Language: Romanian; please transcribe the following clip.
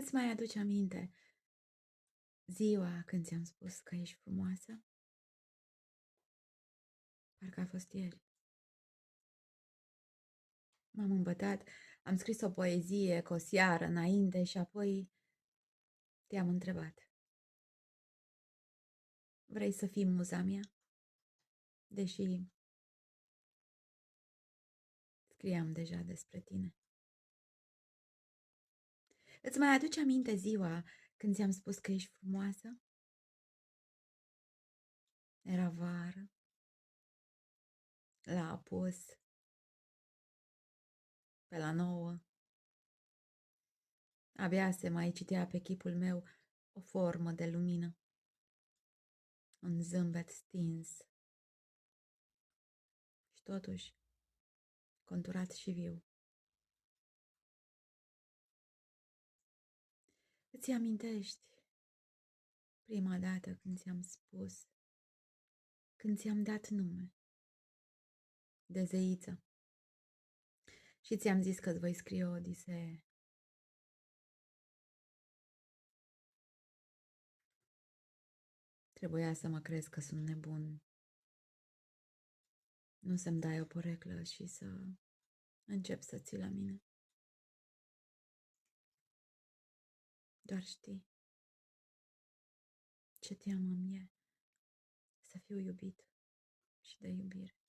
Îți mai aduce aminte ziua când ți-am spus că ești frumoasă? Parcă a fost ieri. M-am îmbătat, am scris o poezie cu o seară înainte și apoi te-am întrebat. Vrei să fii muza mea? Deși scriam deja despre tine. Îți mai aduce aminte ziua când ți-am spus că ești frumoasă? Era vară, la apus, pe la 9. Abia se mai citea pe chipul meu o formă de lumină, un zâmbet stins și totuși conturat și viu. Îți amintești prima dată când ți-am spus, când ți-am dat nume de zeiță și ți-am zis că îți voi scrie o odisee. Trebuia să mă crezi că sunt nebun, nu să-mi dai o poreclă și să încep să ții la mine. Doar știi ce teamă-mi e să fiu iubit și de iubire.